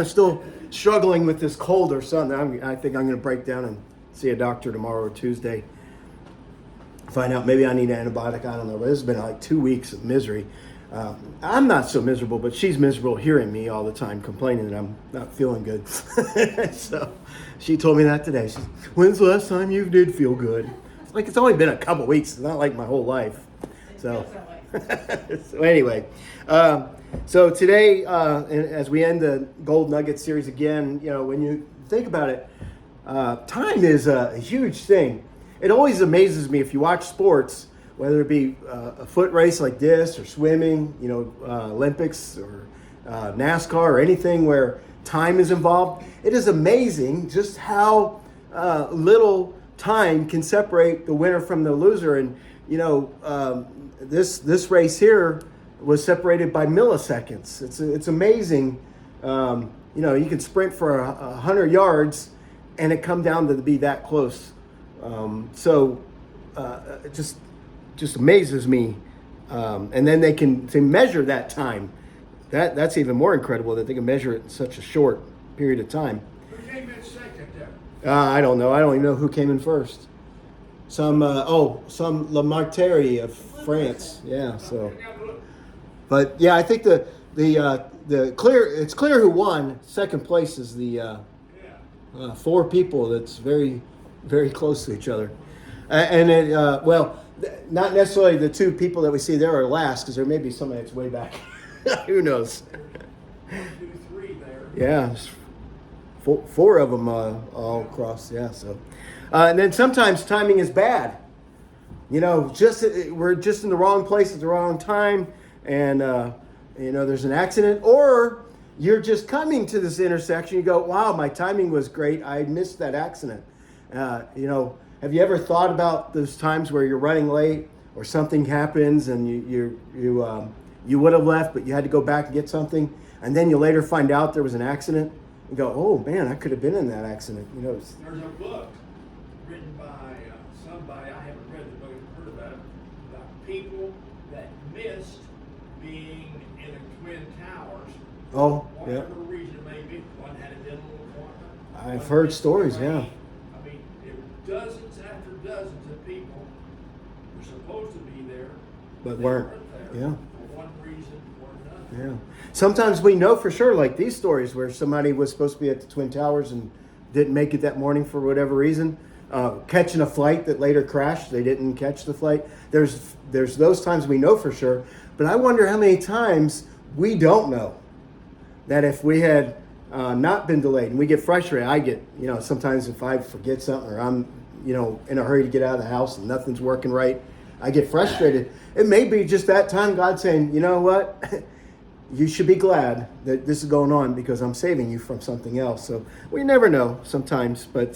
still struggling with this cold or something. I think I'm going to break down and see a doctor tomorrow or Tuesday. Find out maybe I need an antibiotic. I don't know. But this has been like 2 weeks of misery. I'm not so miserable, but she's miserable hearing me all the time complaining that I'm not feeling good. So she told me that today. She said, when's the last time you did feel good? It's like it's only been a couple weeks. It's not like my whole life. So, so anyway, so today, as we end the Gold Nugget series again, when you think about it, time is a huge thing. It always amazes me if you watch sports, whether it be a foot race like this or swimming, Olympics or NASCAR or anything where time is involved. It is amazing just how little time can separate the winner from the loser. And, this race here was separated by milliseconds. It's amazing. You can sprint for 100 yards and it come down to be that close. It just amazes me. And then they can measure that time. That's even more incredible that they can measure it in such a short period of time. Who came in second there? I don't know. I don't even know who came in first. Some Lamartine of France. Yeah. So, but yeah, I think the it's clear who won. Second place is the four people that's very, very close to each other, not necessarily the two people that we see there are last, because there may be somebody that's way back. Who knows? 1, 2, 3 there. Yeah, four of them all across. Yeah, so and then sometimes timing is bad. We're just in the wrong place at the wrong time, and there's an accident, or you're just coming to this intersection. You go, wow, my timing was great. I missed that accident. Have you ever thought about those times where you're running late or something happens and you would have left, but you had to go back and get something, and then you later find out there was an accident? You go, oh man, I could have been in that accident. There's a book written by somebody, I haven't read the book, I've heard about people that missed being in the Twin Towers. Oh, yeah. Whatever reason it may be. One had a dental appointment. I've heard stories, yeah. I mean, dozens after dozens of people were supposed to be there, But they weren't. there Yeah. for one reason or another. Yeah. Sometimes we know for sure, like these stories where somebody was supposed to be at the Twin Towers and didn't make it that morning for whatever reason, catching a flight that later crashed. They didn't catch the flight. There's those times we know for sure, but I wonder how many times we don't know that if we had not been delayed, and we get frustrated. I get, sometimes if I forget something or I'm, in a hurry to get out of the house and nothing's working right, I get frustrated. It may be just that time God saying, you know what? You should be glad that this is going on because I'm saving you from something else. So we never know sometimes. But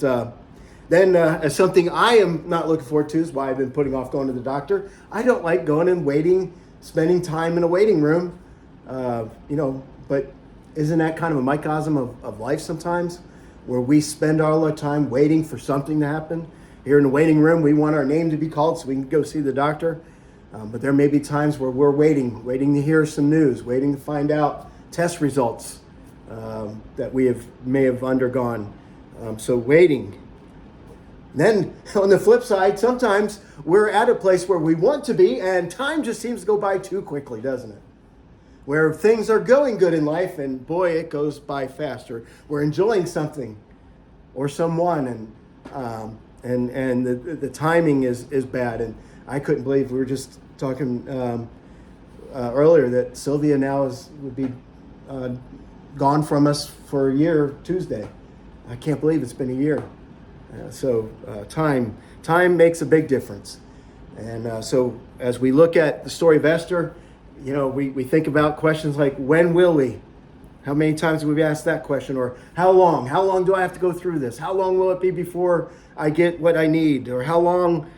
then as something I am not looking forward to is why I've been putting off going to the doctor. I don't like going and waiting, spending time in a waiting room, but isn't that kind of a microcosm of life sometimes, where we spend all our time waiting for something to happen? Here in the waiting room, we want our name to be called so we can go see the doctor. But there may be times where we're waiting to hear some news, waiting to find out test results that we may have undergone. So waiting. Then on the flip side, sometimes we're at a place where we want to be and time just seems to go by too quickly, doesn't it? Where things are going good in life and boy, it goes by faster. We're enjoying something or someone and the timing is bad. And I couldn't believe we were just talking earlier that Sylvia now would be gone from us for a year Tuesday. I can't believe it's been a year. So time makes a big difference. And so as we look at the story of Esther, we think about questions like, when will we? How many times have we asked that question? Or how long? How long do I have to go through this? How long will it be before I get what I need? Or how long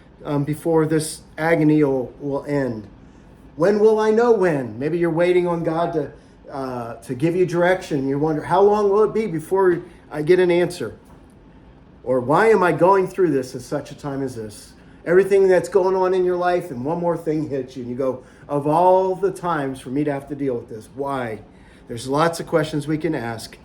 before this agony will end? When will I know when? Maybe you're waiting on God to give you direction. You wonder, how long will it be before I get an answer? Or why am I going through this at such a time as this? Everything that's going on in your life and one more thing hits you and you go, of all the times for me to have to deal with this, why? There's lots of questions we can ask.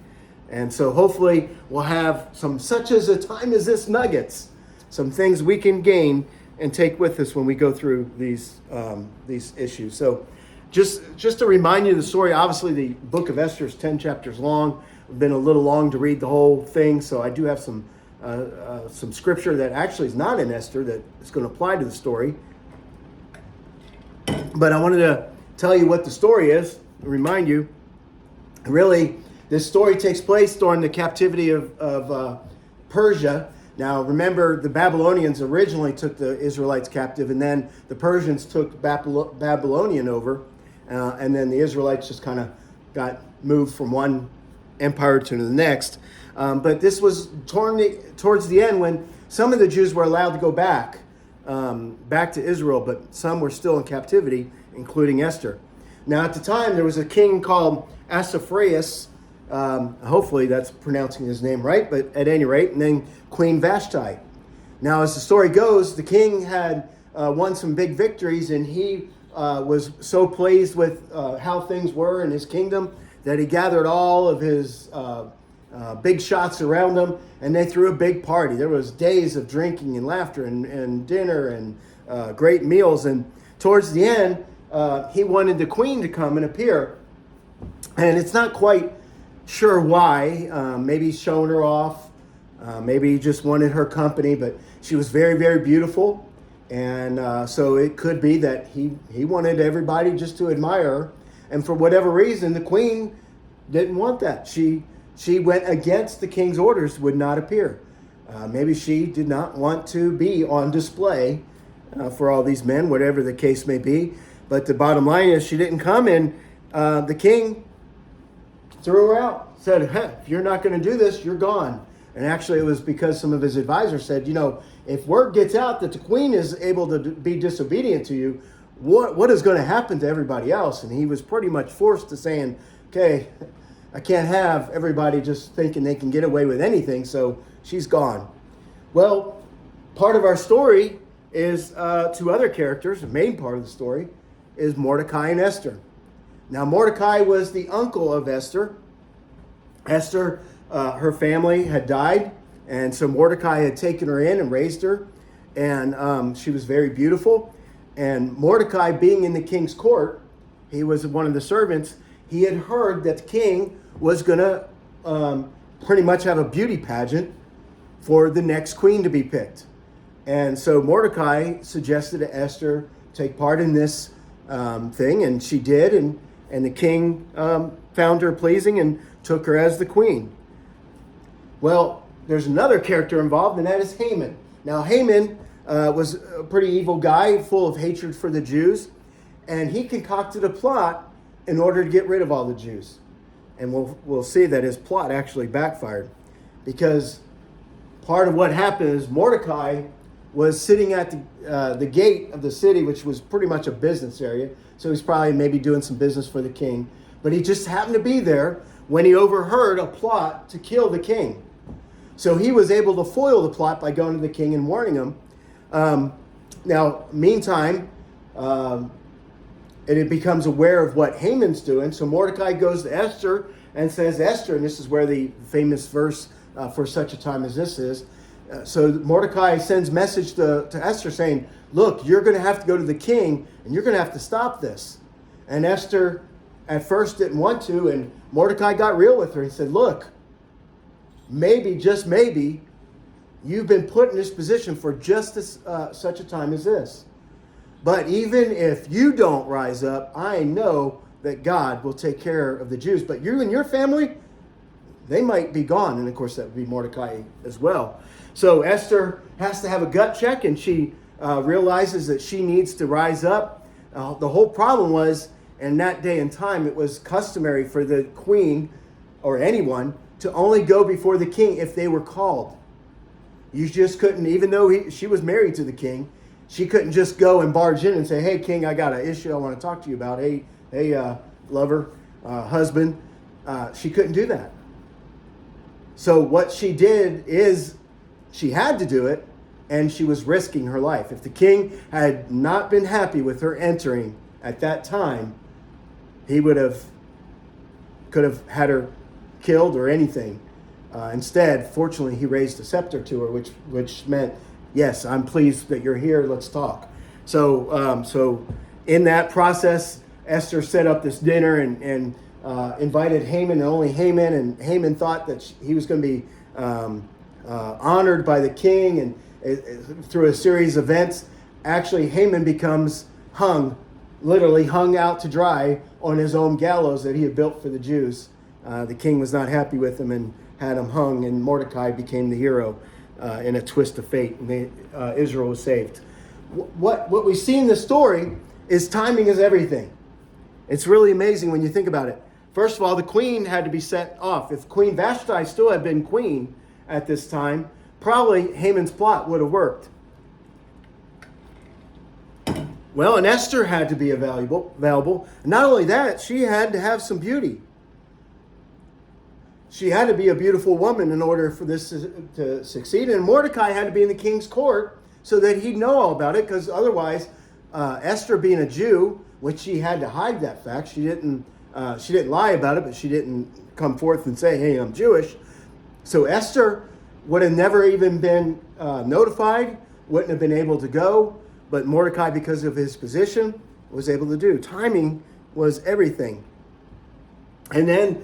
And so hopefully we'll have some such as a time as this nuggets, some things we can gain and take with us when we go through these issues. So just to remind you of the story, obviously the book of Esther is 10 chapters long. It's been a little long to read the whole thing, so I do have some scripture that actually is not in Esther that is going to apply to the story. But I wanted to tell you what the story is, remind you. Really, this story takes place during the captivity of Persia. Now, remember, the Babylonians originally took the Israelites captive, and then the Persians took Babylonian over, and then the Israelites just kind of got moved from one empire to the next. But this was towards the end when some of the Jews were allowed to go back to Israel, but some were still in captivity, including Esther. Now, at the time, there was a king called Ahasuerus. Hopefully that's pronouncing his name right, but at any rate, and then Queen Vashti. Now, as the story goes, the king had won some big victories, and he was so pleased with how things were in his kingdom that he gathered all of his big shots around him, and they threw a big party. There was days of drinking and laughter and dinner and great meals, and towards the end, he wanted the queen to come and appear, and it's not quite sure why. Maybe he's showing her off. Maybe he just wanted her company, but she was very, very beautiful. And so it could be that he wanted everybody just to admire her. And for whatever reason, the queen didn't want that. She went against the king's orders, would not appear. Maybe she did not want to be on display for all these men, whatever the case may be. But the bottom line is she didn't come, and the king threw her out, said, hey, if you're not going to do this, you're gone. And actually it was because some of his advisors said, if word gets out that the queen is able to be disobedient to you, what is going to happen to everybody else? And he was pretty much forced to saying, okay, I can't have everybody just thinking they can get away with anything, so she's gone. Well, part of our story is two other characters. The main part of the story is Mordecai and Esther. Now, Mordecai was the uncle of Esther. Esther, her family had died, and so Mordecai had taken her in and raised her, and she was very beautiful. And Mordecai, being in the king's court, he was one of the servants, he had heard that the king was going to pretty much have a beauty pageant for the next queen to be picked. And so Mordecai suggested to Esther take part in this thing, and she did, and the king found her pleasing and took her as the queen. Well, there's another character involved, and that is Haman. Now, Haman was a pretty evil guy, full of hatred for the Jews, and he concocted a plot in order to get rid of all the Jews. And we'll see that his plot actually backfired, because part of what happened is Mordecai was sitting at the gate of the city, which was pretty much a business area. So he's probably maybe doing some business for the king. But he just happened to be there when he overheard a plot to kill the king. So he was able to foil the plot by going to the king and warning him. Now, meantime, it becomes aware of what Haman's doing. So Mordecai goes to Esther and says, Esther, and this is where the famous verse for such a time as this is. So Mordecai sends message to Esther saying, look, you're going to have to go to the king and you're going to have to stop this. And Esther at first didn't want to, and Mordecai got real with her. He said, look, maybe, just maybe, you've been put in this position for just such a time as this. But even if you don't rise up, I know that God will take care of the Jews. But you and your family, they might be gone. And of course, that would be Mordecai as well. So Esther has to have a gut check, and she realizes that she needs to rise up. The whole problem was, in that day and time, it was customary for the queen or anyone to only go before the king if they were called. You just couldn't, even though she was married to the king, she couldn't just go and barge in and say, hey, king, I got an issue I want to talk to you about. Hey, lover, husband. She couldn't do that. So what she did is she had to do it, and she was risking her life. If the king had not been happy with her entering at that time, he could have had her killed or anything. Instead, fortunately, he raised a scepter to her, which meant, yes, I'm pleased that you're here. Let's talk. So in that process, Esther set up this dinner and invited Haman, and only Haman. And Haman thought that he was going to be honored by the king, and through a series of events, actually Haman becomes literally hung out to dry on his own gallows that he had built for the Jews. The king was not happy with him and had him hung, and Mordecai became the hero in a twist of fate, and Israel was saved. What we see in this story is timing is everything. It's really amazing when you think about it. First of all, the queen had to be set off. If Queen Vashti still had been queen at this time, probably Haman's plot would have worked. Well, and Esther had to be available. Not only that, she had to have some beauty. She had to be a beautiful woman in order for this to succeed. And Mordecai had to be in the king's court so that he'd know all about it, because otherwise, Esther being a Jew, which she had to hide that fact, she didn't lie about it, but she didn't come forth and say, hey, I'm Jewish. So Esther would have never even been notified, wouldn't have been able to go. But Mordecai, because of his position, was able to do. Timing was everything. And then,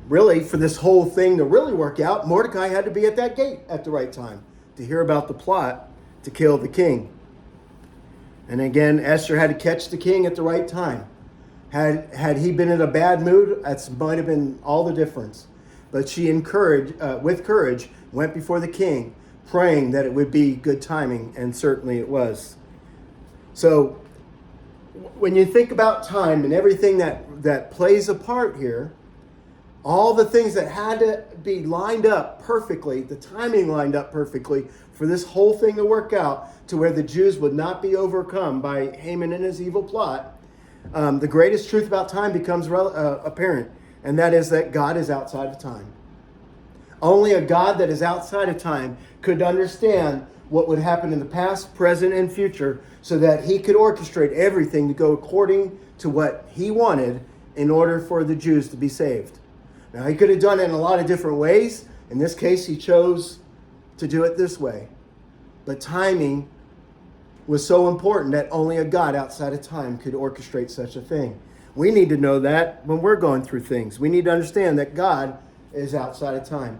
really, for this whole thing to really work out, Mordecai had to be at that gate at the right time to hear about the plot to kill the king. And again, Esther had to catch the king at the right time. Had he been in a bad mood, that might have been all the difference. But she with courage, went before the king, praying that it would be good timing, and certainly it was. So when you think about time and everything that plays a part here, all the things that had to be lined up perfectly, the timing lined up perfectly for this whole thing to work out to where the Jews would not be overcome by Haman and his evil plot, the greatest truth about time becomes apparent, and that is that God is outside of time. Only a God that is outside of time could understand what would happen in the past, present, and future, so that he could orchestrate everything to go according to what he wanted in order for the Jews to be saved. Now, he could have done it in a lot of different ways. In this case, he chose to do it this way. But timing was so important that only a God outside of time could orchestrate such a thing. We need to know that when we're going through things. We need to understand that God is outside of time.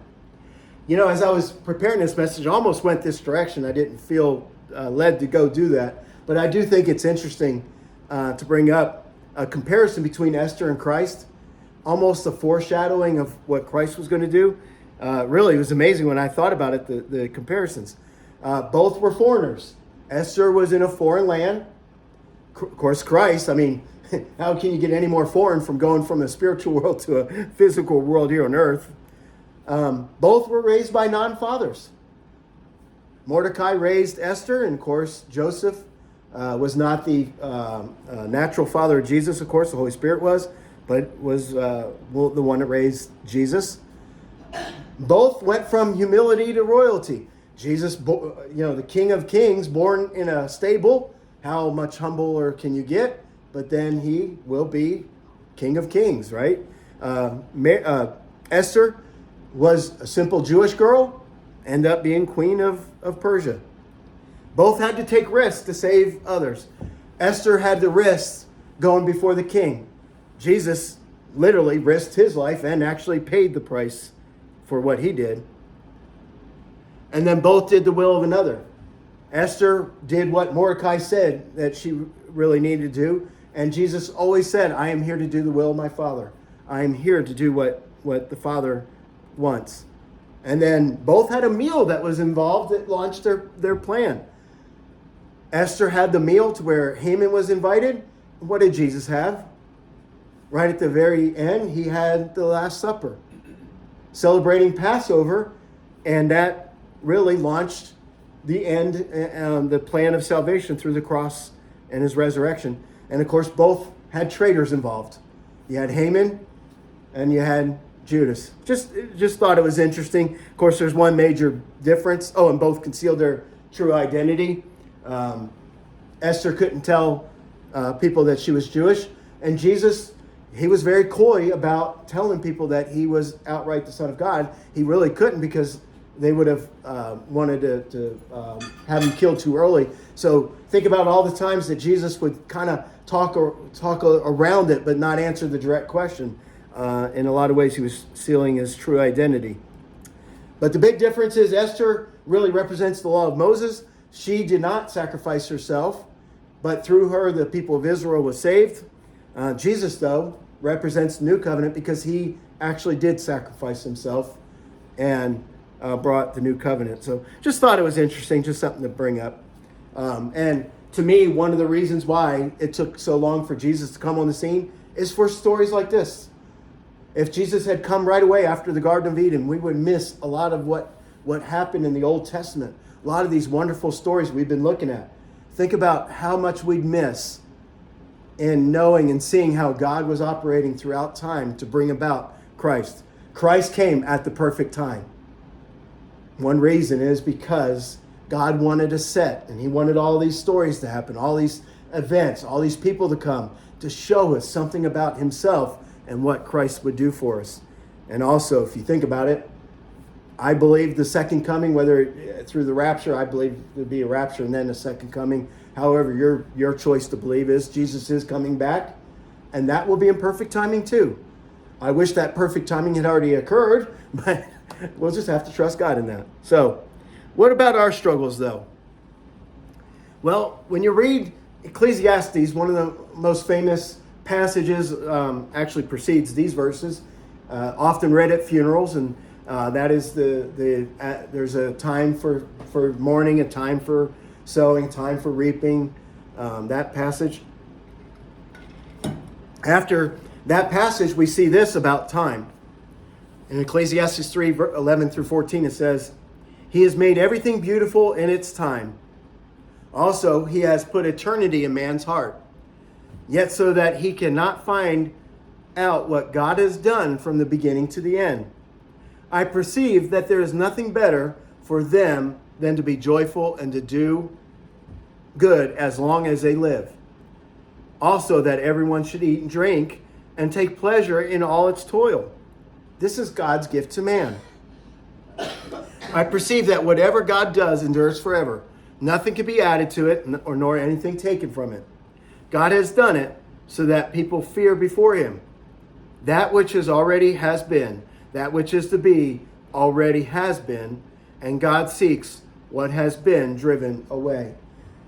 You know, as I was preparing this message, I almost went this direction. I didn't feel led to go do that. But I do think it's interesting to bring up a comparison between Esther and Christ, almost a foreshadowing of what Christ was going to do. Really, it was amazing when I thought about it, the comparisons. Both were foreigners. Esther was in a foreign land. Of course, Christ, I mean, how can you get any more foreign from going from a spiritual world to a physical world here on earth? Both were raised by non-fathers. Mordecai raised Esther, and of course, Joseph was not the natural father of Jesus, of course, the Holy Spirit was, but was the one that raised Jesus. Both went from humility to royalty. Jesus, the King of Kings, born in a stable, how much humbler can you get? But then he will be King of Kings, right? Esther was a simple Jewish girl, ended up being queen of Persia. Both had to take risks to save others. Esther had the risks going before the king. Jesus literally risked his life and actually paid the price for what he did. And then both did the will of another. Esther did what Mordecai said that she really needed to do. And Jesus always said, I am here to do the will of my Father. I am here to do what the Father wants. And then both had a meal that was involved that launched their plan. Esther had the meal to where Haman was invited. What did Jesus have? Right at the very end, he had the Last Supper, celebrating Passover, and that really launched the end, the plan of salvation through the cross and his resurrection. And of course, both had traitors involved. You had Haman and you had Judas. Just thought it was interesting. Of course, there's one major difference. Oh, and both concealed their true identity. Esther couldn't tell people that she was Jewish. And Jesus, he was very coy about telling people that he was outright the Son of God. He really couldn't, because they would have wanted to have him killed too early. So think about all the times that Jesus would kind of talk around it, but not answer the direct question. In a lot of ways, he was sealing his true identity. But the big difference is Esther really represents the law of Moses. She did not sacrifice herself, but through her, the people of Israel was saved. Jesus, though, represents the new covenant, because he actually did sacrifice himself and brought the new covenant. So just thought it was interesting, just something to bring up. And to me, one of the reasons why it took so long for Jesus to come on the scene is for stories like this. If Jesus had come right away after the Garden of Eden, we would miss a lot of what happened in the Old Testament. A lot of these wonderful stories we've been looking at. Think about how much we'd miss in knowing and seeing how God was operating throughout time to bring about Christ. Christ came at the perfect time. One reason is because God wanted a set, and he wanted all these stories to happen, all these events, all these people to come to show us something about himself and what Christ would do for us. And also, if you think about it, I believe the second coming, whether through the rapture, I believe there'd be a rapture and then a second coming. However, your choice to believe is Jesus is coming back, and that will be in perfect timing too. I wish that perfect timing had already occurred, but we'll just have to trust God in that. So, what about our struggles though? Well, when you read Ecclesiastes, one of the most famous passages actually precedes these verses, often read at funerals, and that is there's a time for mourning, a time for sowing, time for reaping. That passage. After that passage, we see this about time. In Ecclesiastes 3:11 through 14, it says, "He has made everything beautiful in its time. Also, he has put eternity in man's heart, yet so that he cannot find out what God has done from the beginning to the end. I perceive that there is nothing better for them than to be joyful and to do good as long as they live. Also, that everyone should eat and drink and take pleasure in all its toil. This is God's gift to man. I perceive that whatever God does endures forever. Nothing can be added to it, nor anything taken from it. God has done it so that people fear before him. That which is already has been, that which is to be already has been, and God seeks what has been driven away."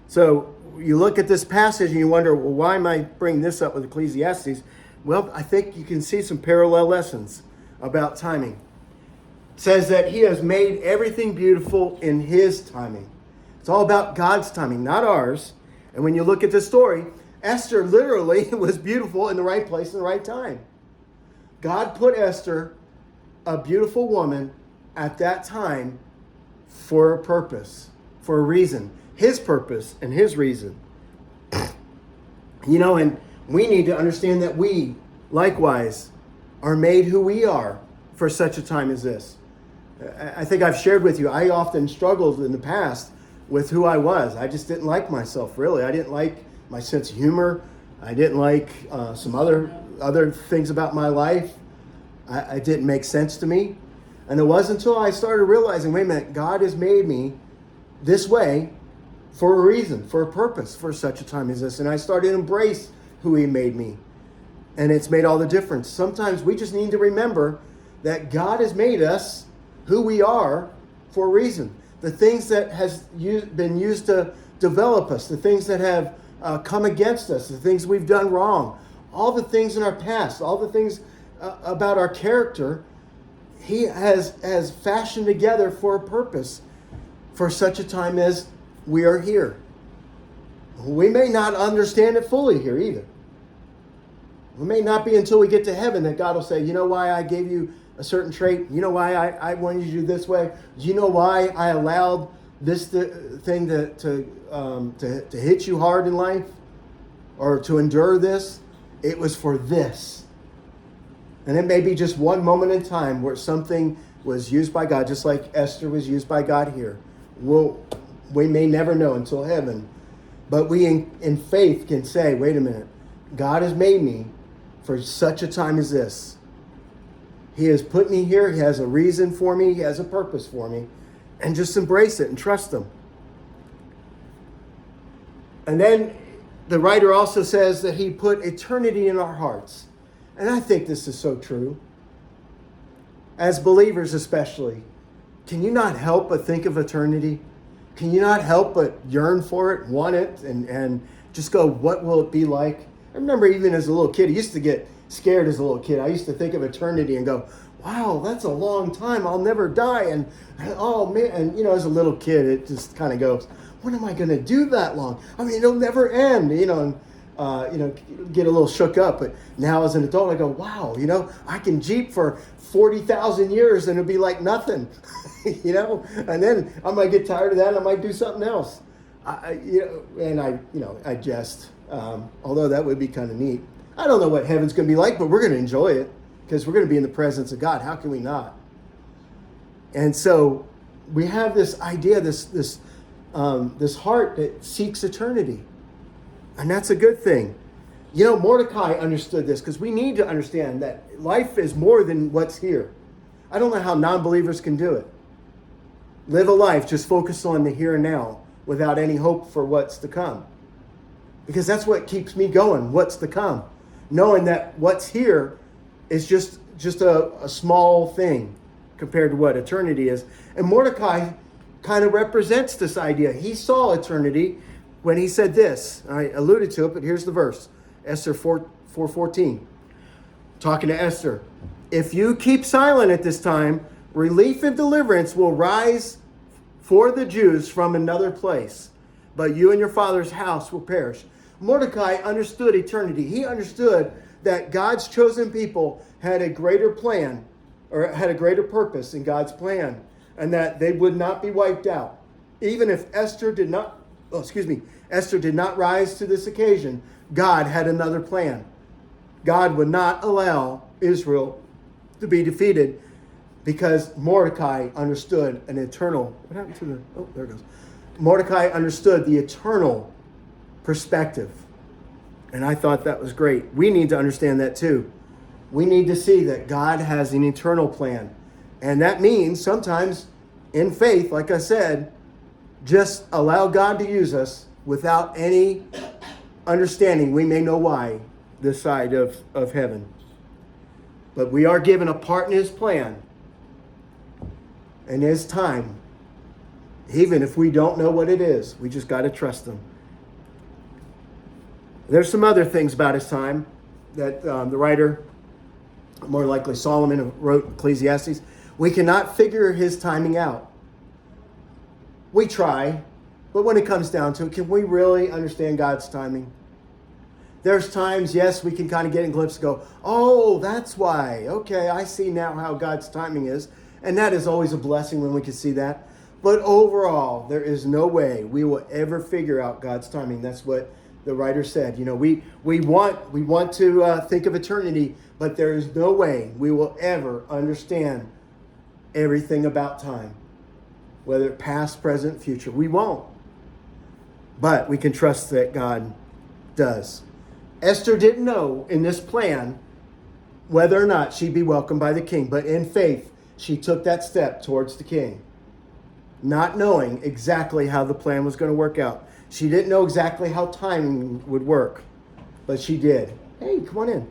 So you look at this passage and you wonder, well, why am I bringing this up with Ecclesiastes? Well, I think you can see some parallel lessons about timing. It says that he has made everything beautiful in his timing. It's all about God's timing, not ours. And when you look at this story, Esther literally was beautiful in the right place in the right time. God put Esther, a beautiful woman, at that time for a purpose, for a reason. His purpose and his reason. And we need to understand that we, likewise, are made who we are for such a time as this. I think I've shared with you, I often struggled in the past with who I was. I just didn't like myself, really. I didn't like my sense of humor. I didn't like some other things about my life. I didn't make sense to me. And it wasn't until I started realizing, wait a minute, God has made me this way for a reason, for a purpose, for such a time as this. And I started to embrace who he made me. And it's made all the difference. Sometimes we just need to remember that God has made us who we are for a reason. The things that has been used to develop us, the things that have come against us, the things we've done wrong, all the things in our past, all the things about our character, he has fashioned together for a purpose, for such a time as we are here. We may not understand it fully here either. It may not be until we get to heaven that God will say, you know why I gave you a certain trait? You know why I wanted you to do this way? Do you know why I allowed this thing to hit you hard in life? Or to endure this? It was for this. And it may be just one moment in time where something was used by God, just like Esther was used by God here. We may never know until heaven. But we in faith can say, wait a minute, God has made me for such a time as this. He has put me here. He has a reason for me. He has a purpose for me. And just embrace it and trust him. And then the writer also says that he put eternity in our hearts. And I think this is so true. As believers especially, can you not help but think of eternity? Can you not help but yearn for it, want it, and just go, what will it be like? I remember even as a little kid, I used to get scared as a little kid. I used to think of eternity and go, wow, that's a long time. I'll never die. And oh man, and as a little kid, it just kind of goes, when am I going to do that long? I mean, it'll never end, and get a little shook up. But now as an adult, I go, wow, I can Jeep for 40,000 years and it'll be like nothing, and then I might get tired of that and I might do something else. I jest, although that would be kind of neat. I don't know what heaven's going to be like, but we're going to enjoy it because we're going to be in the presence of God. How can we not? And so we have this idea, this heart that seeks eternity. And that's a good thing. Mordecai understood this because we need to understand that life is more than what's here. I don't know how non-believers can do it. Live a life just focused on the here and now without any hope for what's to come. Because that's what keeps me going, what's to come. Knowing that what's here is just a small thing compared to what eternity is. And Mordecai kind of represents this idea. He saw eternity when he said this. I alluded to it, but here's the verse. Esther 4:14. Talking to Esther. If you keep silent at this time, relief and deliverance will rise for the Jews from another place, but you and your father's house will perish. Mordecai understood eternity. He understood that God's chosen people had a greater plan, or had a greater purpose in God's plan, and that they would not be wiped out. Even if Esther did not rise to this occasion, God had another plan. God would not allow Israel to be defeated because Mordecai understood an eternal, what happened to there it goes. Mordecai understood the eternal perspective. And I thought that was great. We need to understand that too. We need to see that God has an eternal plan. And that means sometimes in faith, like I said, just allow God to use us without any understanding. We may know why this side of heaven. But we are given a part in his plan and his time. Even if we don't know what it is, we just got to trust him. There's some other things about his time that the writer, more likely Solomon, who wrote Ecclesiastes, we cannot figure his timing out. We try, but when it comes down to it, can we really understand God's timing? There's times, yes, we can kind of get in glimpses and go, oh, that's why. Okay, I see now how God's timing is. And that is always a blessing when we can see that. But overall, there is no way we will ever figure out God's timing. That's what the writer said. We want to think of eternity, but there is no way we will ever understand everything about time, whether past, present, future. We won't. But we can trust that God does. Esther didn't know in this plan whether or not she'd be welcomed by the king, but in faith, she took that step towards the king, not knowing exactly how the plan was going to work out. She didn't know exactly how timing would work, but she did. Hey, come on in.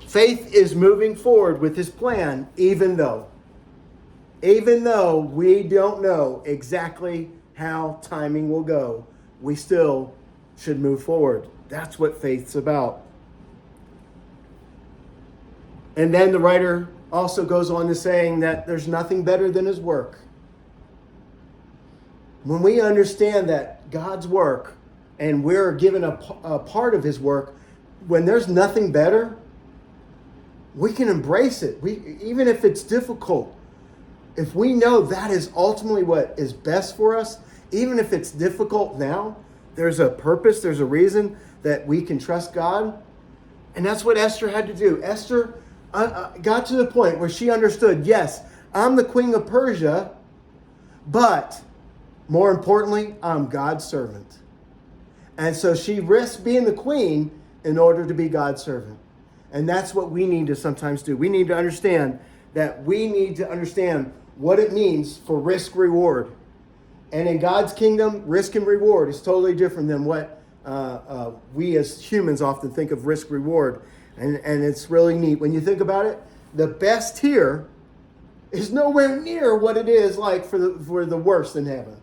Faith is moving forward with his plan, even though we don't know exactly how timing will go, we still should move forward. That's what faith's about. And then the writer also goes on to saying that there's nothing better than his work. When we understand that God's work and we're given a part of his work, when there's nothing better, we can embrace it. Even if it's difficult, if we know that is ultimately what is best for us, even if it's difficult now, there's a purpose, there's a reason that we can trust God. And that's what Esther had to do. Esther got to the point where she understood, yes, I'm the queen of Persia, but more importantly, I'm God's servant. And so she risked being the queen in order to be God's servant. And that's what we need to sometimes do. We need to understand what it means for risk reward. And in God's kingdom, risk and reward is totally different than what we as humans often think of risk reward. And it's really neat. When you think about it, the best here is nowhere near what it is like for the worst in heaven.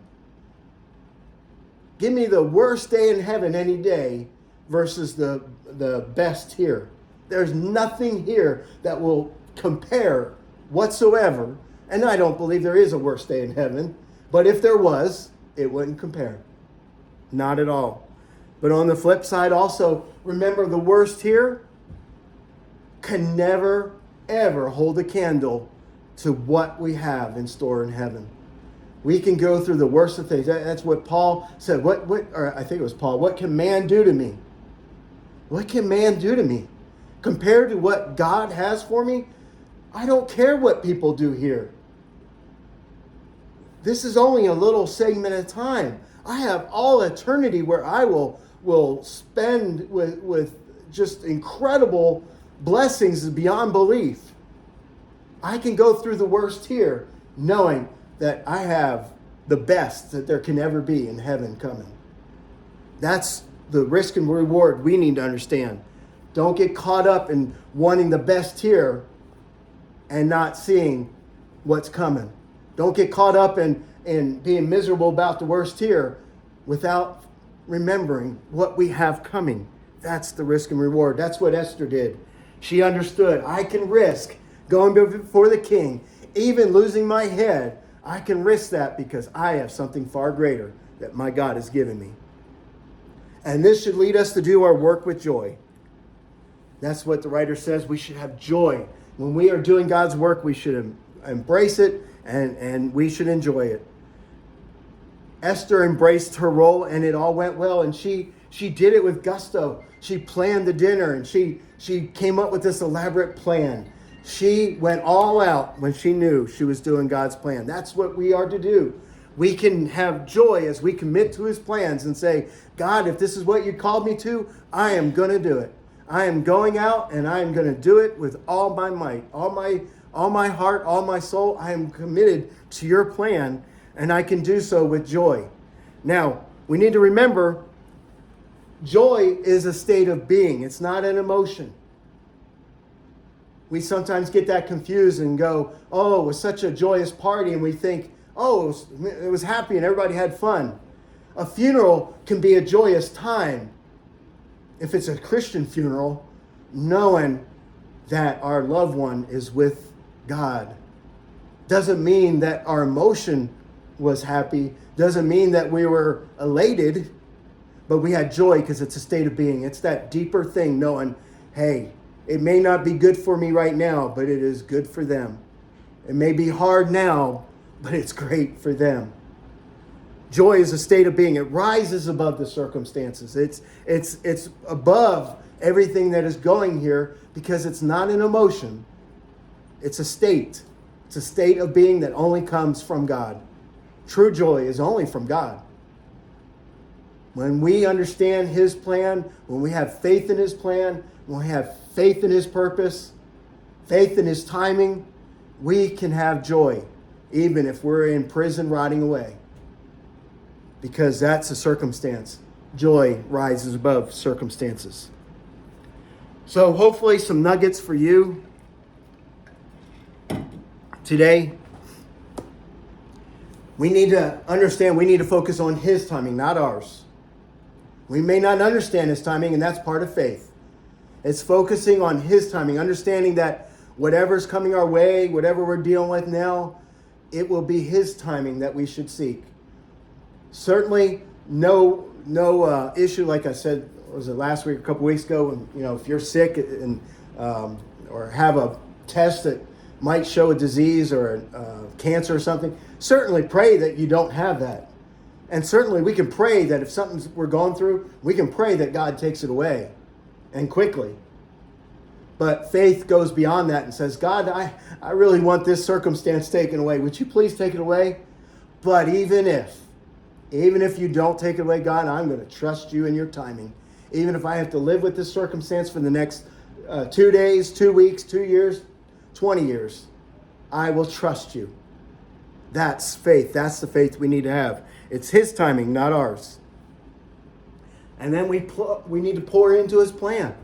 Give me the worst day in heaven any day versus the best here. There's nothing here that will compare whatsoever. And I don't believe there is a worst day in heaven. But if there was, it wouldn't compare. Not at all. But on the flip side also, remember the worst here can never, ever hold a candle to what we have in store in heaven. We can go through the worst of things. That's what Paul said. Or I think it was Paul. What can man do to me? What can man do to me? Compared to what God has for me, I don't care what people do here. This is only a little segment of time. I have all eternity where I will spend with just incredible blessings beyond belief. I can go through the worst here knowing that I have the best that there can ever be in heaven coming. That's the risk and reward we need to understand. Don't get caught up in wanting the best here and not seeing what's coming. Don't get caught up in being miserable about the worst here without remembering what we have coming. That's the risk and reward. That's what Esther did. She understood, I can risk going before the king, even losing my head. I can risk that because I have something far greater that my God has given me. And this should lead us to do our work with joy. That's what the writer says. We should have joy. When we are doing God's work, we should embrace it and we should enjoy it. Esther embraced her role and it all went well. And she did it with gusto. She planned the dinner and she came up with this elaborate plan. She went all out when she knew she was doing God's plan. That's what we are to do. We can have joy as we commit to his plans and say, God, if this is what you called me to, I am going to do it. I am going out and I am going to do it with all my might, all my heart, all my soul. I am committed to your plan and I can do so with joy. Now, we need to remember, joy is a state of being. It's not an emotion. We sometimes get that confused and go, oh, it was such a joyous party. And we think, oh, it was happy and everybody had fun. A funeral can be a joyous time. If it's a Christian funeral, knowing that our loved one is with God. Doesn't mean that our emotion was happy. Doesn't mean that we were elated. But we had joy because it's a state of being. It's that deeper thing knowing, hey, it may not be good for me right now, but it is good for them. It may be hard now, but it's great for them. Joy is a state of being. It rises above the circumstances. It's above everything that is going here because it's not an emotion. It's a state. It's a state of being that only comes from God. True joy is only from God. When we understand his plan, when we have faith in his plan, when we have faith in his purpose, faith in his timing, we can have joy, even if we're in prison rotting away. Because that's a circumstance. Joy rises above circumstances. So hopefully some nuggets for you today. We need to understand, we need to focus on his timing, not ours. We may not understand his timing, and that's part of faith. It's focusing on his timing, understanding that whatever's coming our way, whatever we're dealing with now, it will be his timing that we should seek. Certainly no issue, like I said, was it last week, a couple weeks ago, when, if you're sick and or have a test that might show a disease or cancer or something, certainly pray that you don't have that. And certainly we can pray that if something's we're going through, we can pray that God takes it away and quickly. But faith goes beyond that and says, God, I really want this circumstance taken away. Would you please take it away? But even if you don't take it away, God, I'm going to trust you in your timing. Even if I have to live with this circumstance for the next 2 days, 2 weeks, 2 years, 20 years. I will trust you. That's faith. That's the faith we need to have. It's his timing, not ours. And then we need to pour into his plan.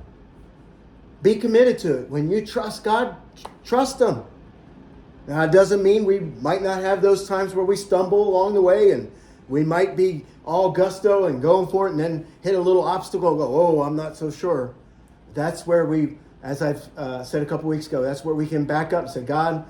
Be committed to it. When you trust God, trust him. Now, it doesn't mean we might not have those times where we stumble along the way and we might be all gusto and going for it and then hit a little obstacle and go, oh, I'm not so sure. That's where we, as I've said a couple weeks ago, that's where we can back up and say, God,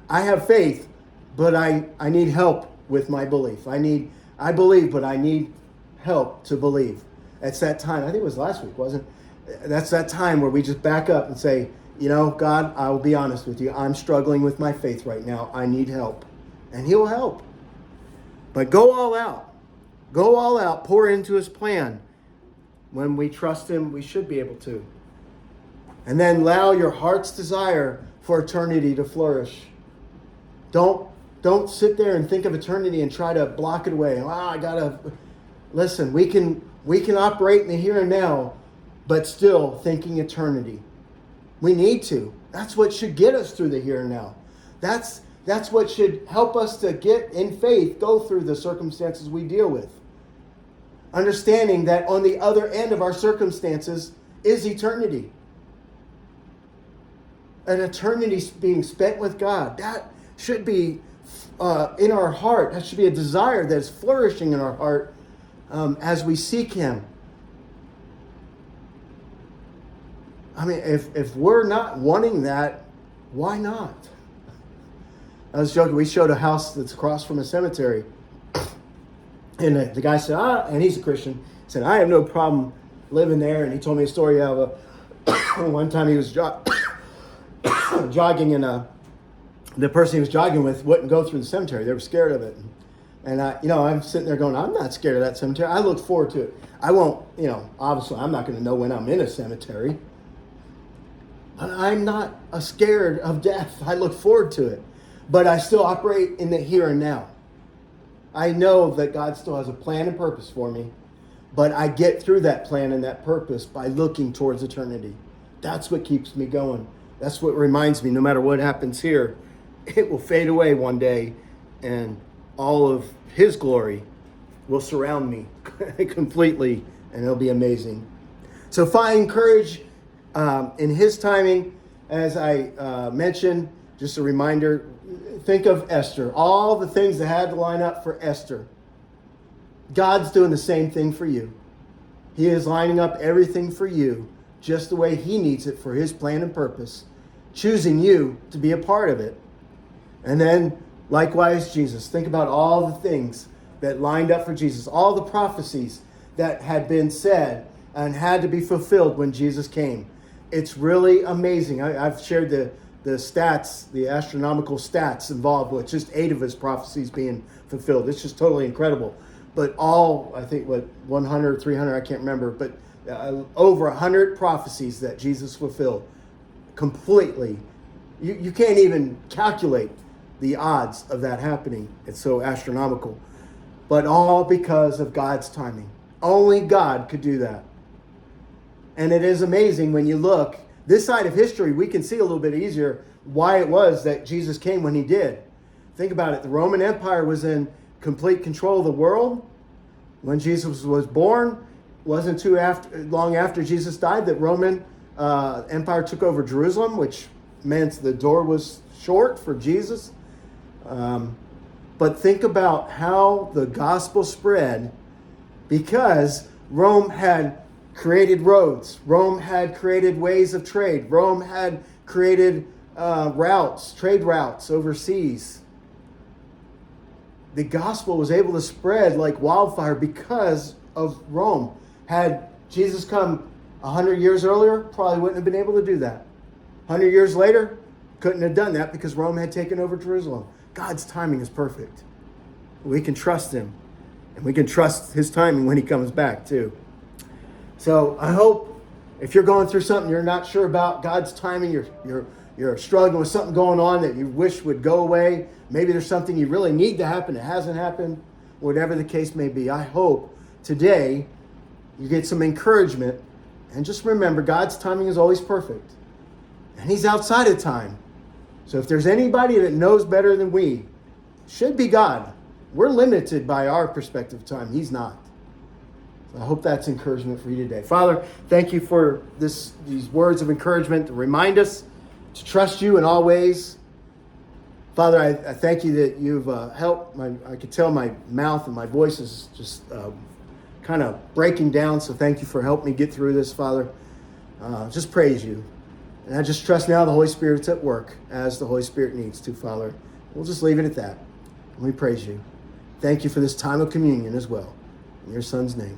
I have faith, but I need help with my belief. I believe, but I need help to believe. It's that time. I think it was last week, wasn't it? That's that time where we just back up and say, you know, God, I will be honest with you. I'm struggling with my faith right now. I need help. And he'll help. But go all out. Go all out. Pour into his plan. When we trust him, we should be able to. And then allow your heart's desire for eternity to flourish. Don't sit there and think of eternity and try to block it away. Listen, we can operate in the here and now, but still thinking eternity. We need to. That's what should get us through the here and now. That's what should help us to get in faith, go through the circumstances we deal with. Understanding that on the other end of our circumstances is eternity. An eternity being spent with God. That should be in our heart. That should be a desire that is flourishing in our heart as we seek him. I mean, if we're not wanting that, why not? I was joking. We showed a house that's across from a cemetery. And the guy said, and he's a Christian, said, I have no problem living there. And he told me a story of one time he was jogging and the person he was jogging with wouldn't go through the cemetery. They were scared of it. And I'm sitting there going, I'm not scared of that cemetery. I look forward to it. I won't, obviously I'm not going to know when I'm in a cemetery. But I'm not scared of death. I look forward to it. But I still operate in the here and now. I know that God still has a plan and purpose for me. But I get through that plan and that purpose by looking towards eternity. That's what keeps me going. That's what reminds me, no matter what happens here, it will fade away one day. And all of his glory will surround me completely. And it'll be amazing. So find courage in his timing. As I mentioned, just a reminder, think of Esther. All the things that had to line up for Esther. God's doing the same thing for you. He is lining up everything for you just the way he needs it for his plan and purpose, choosing you to be a part of it. And then, likewise, Jesus. Think about all the things that lined up for Jesus, all the prophecies that had been said and had to be fulfilled when Jesus came. It's really amazing. I've shared the stats, the astronomical stats involved with just 8 of his prophecies being fulfilled. It's just totally incredible. But all, I think, 100, 300, I can't remember, but over 100 prophecies that Jesus fulfilled completely. You can't even calculate the odds of that happening. It's so astronomical. But all because of God's timing. Only God could do that. And it is amazing when you look, this side of history, we can see a little bit easier why it was that Jesus came when he did. Think about it. The Roman Empire was in complete control of the world. When Jesus was born, wasn't too long after Jesus died that Roman Empire took over Jerusalem, which meant the door was short for Jesus. But think about how the gospel spread because Rome had created roads. Rome had created ways of trade. Rome had created trade routes overseas. The gospel was able to spread like wildfire because of Rome. Had Jesus come 100 years earlier, probably wouldn't have been able to do that. 100 years later, couldn't have done that because Rome had taken over Jerusalem. God's timing is perfect. We can trust him. And we can trust his timing when he comes back too. So I hope if you're going through something you're not sure about God's timing, you're struggling with something going on that you wish would go away. Maybe there's something you really need to happen that hasn't happened. Whatever the case may be, I hope today you get some encouragement And just remember, God's timing is always perfect. And he's outside of time. So if there's anybody that knows better than we, it should be God. We're limited by our perspective of time. He's not. So I hope that's encouragement for you today. Father, thank you for these words of encouragement to remind us to trust you in all ways. Father, I thank you that you've helped. I could tell my mouth and my voice is just kind of breaking down. So thank you for helping me get through this, Father. Just praise you. And I just trust now the Holy Spirit's at work as the Holy Spirit needs to, Father. We'll just leave it at that. And we praise you. Thank you for this time of communion as well. In your Son's name.